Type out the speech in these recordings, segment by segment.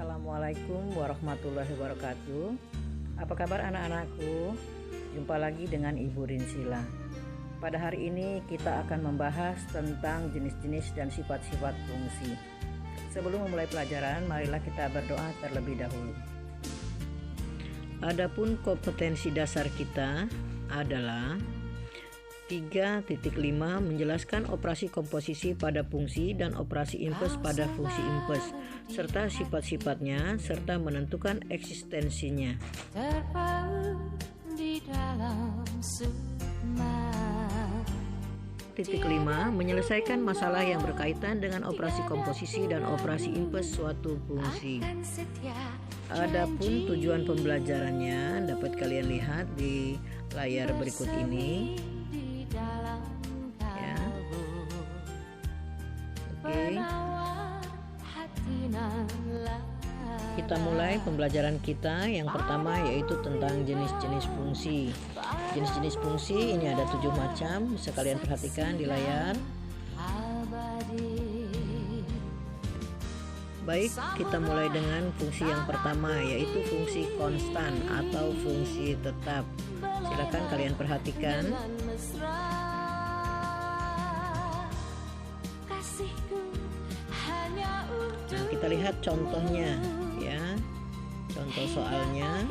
Assalamualaikum warahmatullahi wabarakatuh. Apa kabar anak-anakku? Jumpa lagi dengan Ibu Rinsila. Pada hari ini kita akan membahas tentang jenis-jenis dan sifat-sifat fungsi. Sebelum memulai pelajaran, marilah kita berdoa terlebih dahulu. Adapun kompetensi dasar kita adalah 3.5 menjelaskan operasi komposisi pada fungsi dan operasi inverse pada fungsi inverse serta sifat-sifatnya serta menentukan eksistensinya. Titik 5 menyelesaikan masalah yang berkaitan dengan operasi komposisi dan operasi inverse suatu fungsi. Adapun tujuan pembelajarannya dapat kalian lihat di layar berikut ini. Ya. Oke. Kita mulai pembelajaran kita. Yang pertama yaitu tentang jenis-jenis fungsi. Jenis-jenis fungsi ini ada 7 macam, bisa kalian perhatikan di layar. Baik, kita mulai dengan fungsi yang pertama yaitu fungsi konstan atau fungsi tetap. Silakan kalian perhatikan. Nah, kita lihat contohnya ya. Contoh soalnya.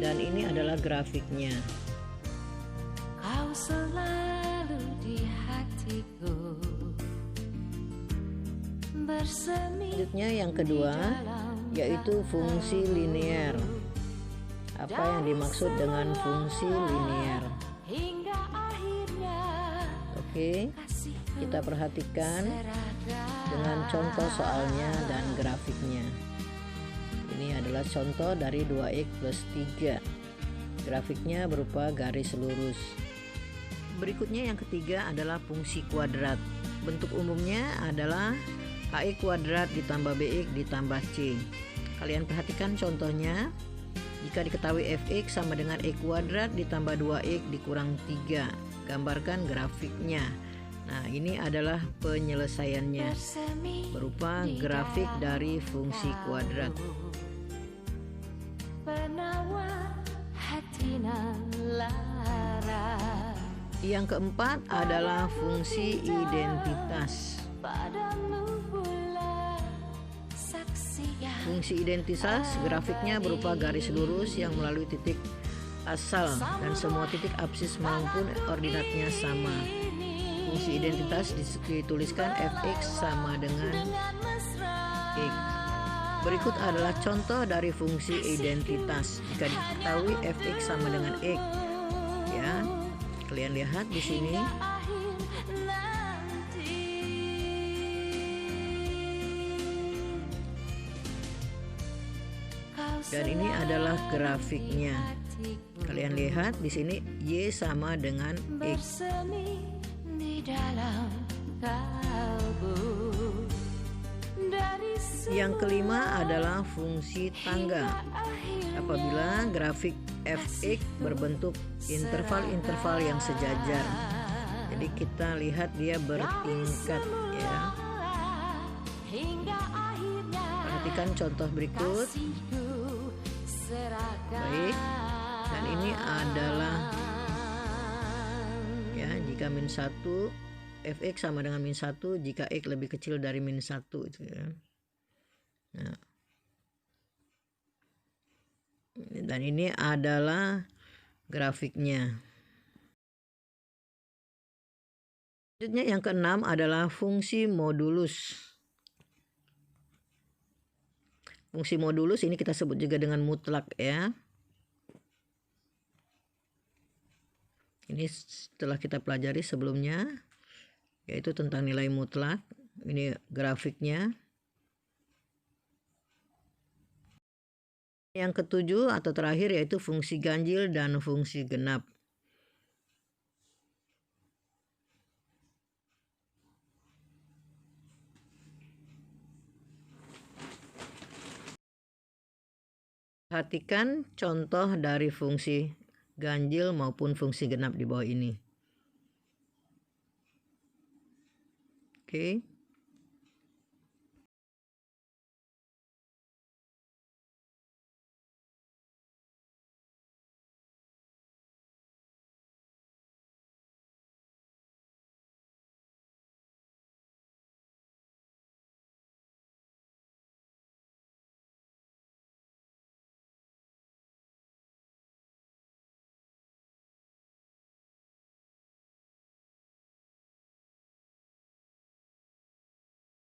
Dan ini adalah grafiknya. Kau selalu di hatiku. Selanjutnya yang kedua yaitu fungsi linear. Apa yang dimaksud dengan fungsi linear? Oke, kita perhatikan dengan contoh soalnya dan grafiknya. Ini adalah contoh dari 2x plus 3. Grafiknya berupa garis lurus. Berikutnya yang ketiga adalah fungsi kuadrat. Bentuk umumnya adalah ax kuadrat ditambah bx ditambah c. Kalian perhatikan contohnya. Jika diketahui fx sama dengan x kuadrat ditambah 2x dikurang 3. Gambarkan grafiknya. Nah, ini adalah penyelesaiannya berupa grafik dari fungsi kuadrat. Yang keempat adalah fungsi identitas. Fungsi identitas grafiknya berupa garis lurus yang melalui titik asal dan semua titik absis maupun ordinatnya sama. Fungsi identitas dituliskan fx sama dengan x. Berikut adalah contoh dari fungsi identitas. Jika diketahui fx sama dengan x, ya, kalian lihat di sini. Dan ini adalah grafiknya. Kalian lihat di sini y sama dengan x. Yang kelima adalah fungsi tangga. Apabila grafik fx berbentuk interval-interval yang sejajar. Jadi kita lihat dia bertingkat ya. Perhatikan contoh berikut. Baik. Dan ini adalah ya, jika min 1 fx sama dengan min 1 jika x lebih kecil dari min 1 itu ya. Nah. Dan ini adalah grafiknya. Selanjutnya yang keenam adalah fungsi modulus. Fungsi modulus ini kita sebut juga dengan mutlak ya. Ini setelah kita pelajari sebelumnya, yaitu tentang nilai mutlak. Ini grafiknya. Yang ketujuh atau terakhir yaitu fungsi ganjil dan fungsi genap. Perhatikan contoh dari fungsi ganjil maupun fungsi genap di bawah ini. Oke.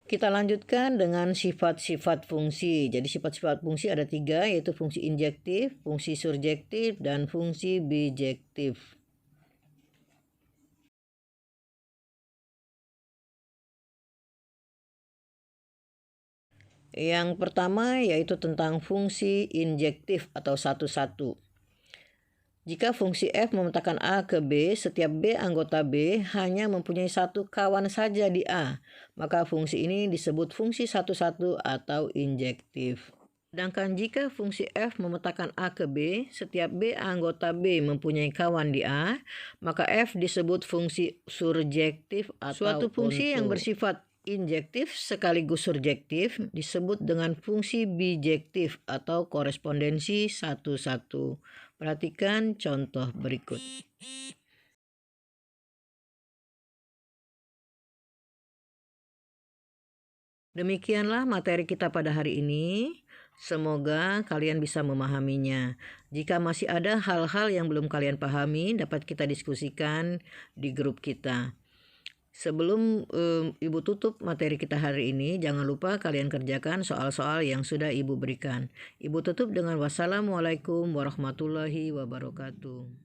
Kita lanjutkan dengan sifat-sifat fungsi. Jadi sifat-sifat fungsi ada 3, yaitu fungsi injektif, fungsi surjektif, dan fungsi bijektif. Yang pertama yaitu tentang fungsi injektif atau 1-1. Jika fungsi f memetakan A ke B, setiap B anggota B hanya mempunyai satu kawan saja di A, maka fungsi ini disebut fungsi 1-1 atau injektif. Sedangkan jika fungsi f memetakan A ke B, setiap B anggota B mempunyai kawan di A, maka f disebut fungsi surjektif atau suatu fungsi yang bersifat injektif sekaligus surjektif disebut dengan fungsi bijektif atau korespondensi 1-1. Perhatikan contoh berikut. Demikianlah materi kita pada hari ini. Semoga kalian bisa memahaminya. Jika masih ada hal-hal yang belum kalian pahami, dapat kita diskusikan di grup kita. Sebelum Ibu tutup materi kita hari ini, jangan lupa kalian kerjakan soal-soal yang sudah Ibu berikan. Ibu tutup dengan wassalamualaikum warahmatullahi wabarakatuh.